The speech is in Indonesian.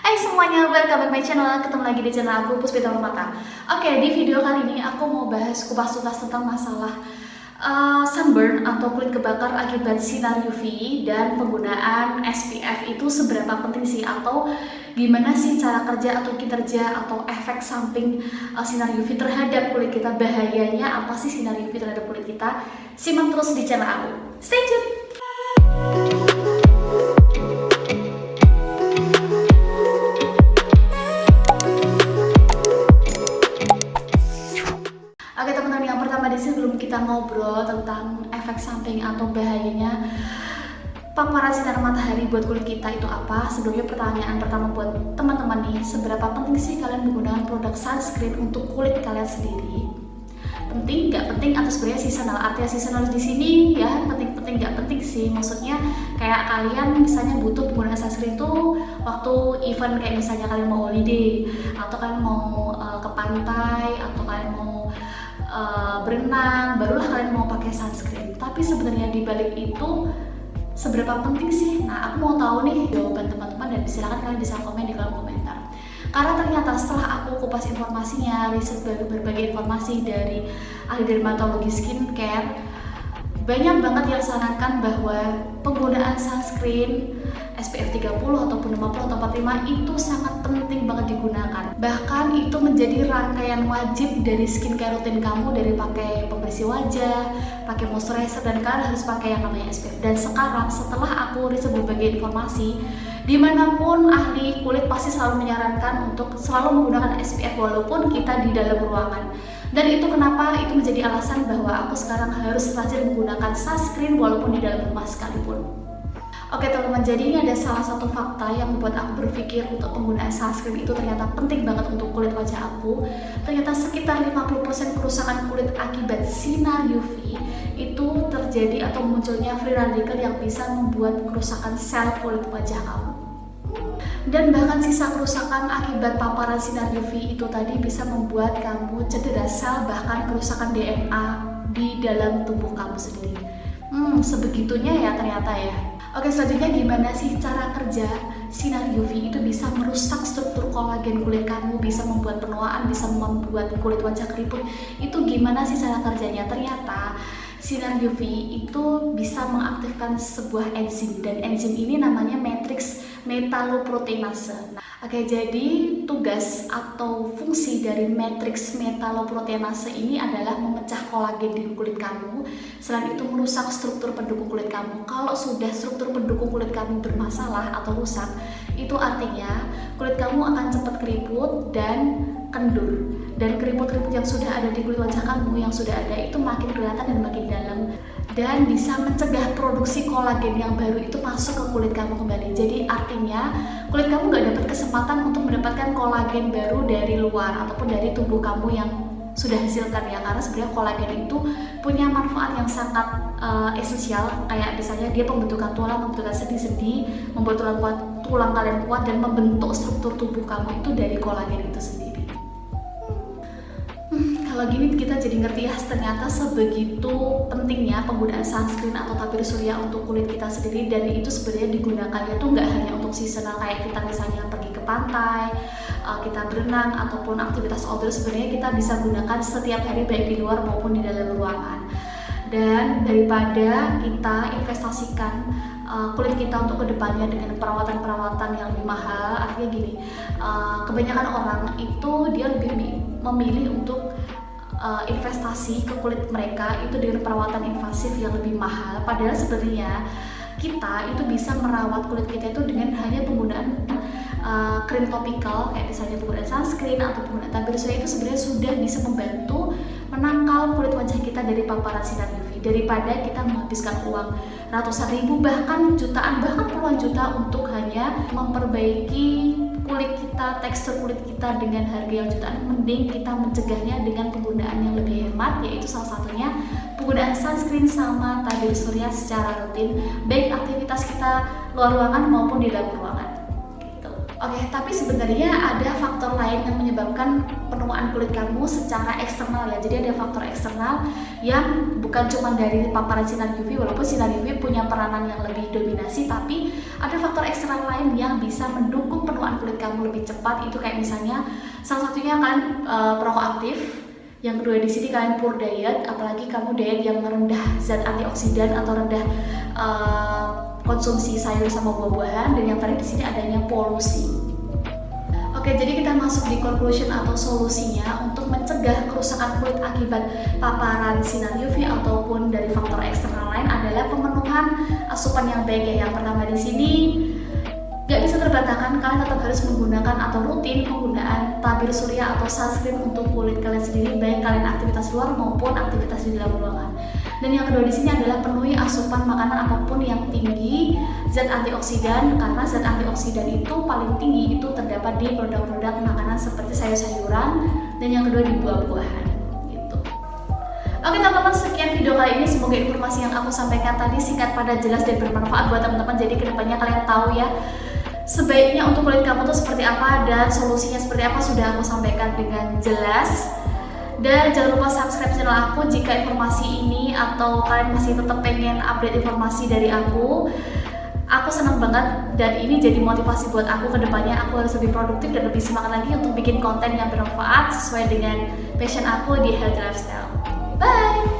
Hai semuanya, welcome back my channel. Ketemu lagi di channel aku, Puspita Permata. Oke, di video kali ini aku mau bahas kupas tuntas tentang masalah sunburn atau kulit kebakar akibat sinar UV dan penggunaan SPF itu seberapa penting sih, atau gimana sih cara kerja atau kinerja atau efek samping sinar UV terhadap kulit kita, bahayanya apa sih sinar UV terhadap kulit kita. Simak terus di channel aku. Stay tune. Oke teman-teman, yang pertama di sini sebelum kita ngobrol tentang efek samping atau bahayanya paparan sinar matahari buat kulit kita itu apa, sebelumnya pertanyaan pertama buat teman-teman nih, seberapa penting sih kalian menggunakan produk sunscreen untuk kulit kalian sendiri? Penting nggak penting atau sebenarnya seasonal? Artinya seasonal di sini ya penting nggak penting sih, maksudnya kayak kalian misalnya butuh penggunaan sunscreen itu waktu event, kayak misalnya kalian mau holiday atau kalian mau ke pantai atau kalian mau berenang, barulah kalian mau pakai sunscreen. Tapi sebenarnya di balik itu seberapa penting sih? Nah, aku mau tahu nih jawaban teman-teman, dan silakan kalian bisa komen di kolom komentar. Karena ternyata setelah aku kupas informasinya, riset berbagai informasi dari ahli dermatologi skincare, banyak banget yang sarankan bahwa penggunaan sunscreen SPF 30 ataupun 50 atau 45 itu sangat penting banget digunakan. Bahkan itu menjadi rangkaian wajib dari skincare rutin kamu, dari pakai pembersih wajah, pakai moisturizer, dan kalian harus pakai yang namanya SPF. Dan sekarang setelah aku riset berbagai informasi, dimanapun ahli kulit pasti selalu menyarankan untuk selalu menggunakan SPF walaupun kita di dalam ruangan. Dan itu kenapa itu menjadi alasan bahwa aku sekarang harus rajin menggunakan sunscreen walaupun di dalam rumah sekalipun. Oke teman-teman, jadi ini ada salah satu fakta yang membuat aku berpikir untuk penggunaan sunscreen itu ternyata penting banget untuk kulit wajah aku. Ternyata sekitar 50% kerusakan kulit akibat sinar UV itu terjadi atau munculnya free radical yang bisa membuat kerusakan sel kulit wajah kamu. Dan bahkan sisa kerusakan akibat paparan sinar UV itu tadi bisa membuat kamu cedera sel, bahkan kerusakan DNA di dalam tubuh kamu sendiri. Sebegitunya ya ternyata ya. Oke, selanjutnya gimana sih cara kerja sinar UV itu bisa merusak struktur kolagen kulit kamu, bisa membuat penuaan, bisa membuat kulit wajah keriput. Itu gimana sih cara kerjanya? Ternyata sinar UV itu bisa mengaktifkan sebuah enzim, dan enzim ini namanya matriks metaloproteinase. Oke, jadi tugas atau fungsi dari matriks metaloproteinase ini adalah memecah kolagen di kulit kamu. Selain itu merusak struktur pendukung kulit kamu. Kalau sudah struktur pendukung kulit kamu bermasalah atau rusak, itu artinya kulit kamu akan cepat keriput dan kendur. Dan keriput-keriput yang sudah ada di kulit wajah kamu yang sudah ada itu makin kelihatan dan makin dalam, dan bisa mencegah produksi kolagen yang baru itu masuk ke kulit kamu kembali. Jadi artinya kulit kamu nggak dapat kesempatan untuk mendapatkan kolagen baru dari luar ataupun dari tubuh kamu yang sudah hasilkan ya, karena sebenarnya kolagen itu punya manfaat yang sangat esensial, kayak misalnya dia pembentukan tulang, pembentukan sendi-sendi, membuat tulang kalian kuat, dan membentuk struktur tubuh kamu itu dari kolagen itu sendiri. Kalau gini kita jadi ngerti ya, ternyata sebegitu pentingnya penggunaan sunscreen atau tabir surya untuk kulit kita sendiri. Dan itu sebenarnya digunakannya tuh nggak hanya untuk seasonal kayak kita misalnya pergi ke pantai, kita berenang ataupun aktivitas outdoor. Sebenarnya kita bisa gunakan setiap hari baik di luar maupun di dalam ruangan. Dan daripada kita investasikan kulit kita untuk kedepannya dengan perawatan-perawatan yang lebih mahal, artinya gini, kebanyakan orang itu dia lebih memilih untuk investasi ke kulit mereka itu dengan perawatan invasif yang lebih mahal. Padahal sebenarnya kita itu bisa merawat kulit kita itu dengan hanya penggunaan krim topikal, kayak misalnya penggunaan sunscreen atau penggunaan tabir surya, itu sebenarnya sudah bisa membantu menangkal kulit wajah kita dari paparan sinar UV, daripada kita menghabiskan uang ratusan ribu, bahkan jutaan, bahkan puluhan juta untuk hanya memperbaiki kulit kita, tekstur kulit kita dengan harga yang jutaan. Mending kita mencegahnya dengan penggunaan yang lebih hemat, yaitu salah satunya penggunaan sunscreen sama tabir surya secara rutin, baik aktivitas kita luar ruangan maupun di dalam ruangan gitu. Oke, tapi sebenarnya ada faktor lain yang menyebabkan penuaan kulit kamu secara eksternal ya. Jadi ada faktor eksternal yang bukan cuma dari paparan sinar UV, walaupun sinar UV punya peranan yang lebih dominasi, tapi ada faktor eksternal lain yang bisa mendukung penuaan kulit kamu lebih cepat. Itu kayak misalnya salah satunya kalian perokok aktif. Yang kedua di sini kalian poor diet, apalagi kamu diet yang rendah zat antioksidan atau rendah konsumsi sayur sama buah-buahan, dan yang terakhir di sini adanya polusi. Oke, jadi kita masuk di conclusion atau solusinya untuk mencegah kerusakan kulit akibat paparan sinar UV ataupun dari faktor eksternal lain adalah pemenuhan asupan yang baik ya. Yang pertama di sini gak bisa terbantahkan, kalian tetap harus menggunakan atau rutin penggunaan tabir surya atau sunscreen untuk kulit kalian sendiri, baik kalian aktivitas luar maupun aktivitas di dalam ruangan. Dan yang kedua di sini adalah penuhi asupan makanan apapun yang tinggi zat antioksidan, karena zat antioksidan itu paling tinggi itu terdapat di produk-produk makanan seperti sayur-sayuran dan yang kedua di buah-buahan. Gitu. Oke teman-teman, sekian video kali ini. Semoga informasi yang aku sampaikan tadi singkat, padat, jelas, dan bermanfaat buat teman-teman. Jadi kedepannya kalian tahu ya sebaiknya untuk kulit kamu tuh seperti apa dan solusinya seperti apa, sudah aku sampaikan dengan jelas. Dan jangan lupa subscribe channel aku jika informasi ini atau kalian masih tetap pengen update informasi dari aku. Aku senang banget dan ini jadi motivasi buat aku ke depannya. Aku harus lebih produktif dan lebih semangat lagi untuk bikin konten yang bermanfaat sesuai dengan passion aku di healthy lifestyle. Bye!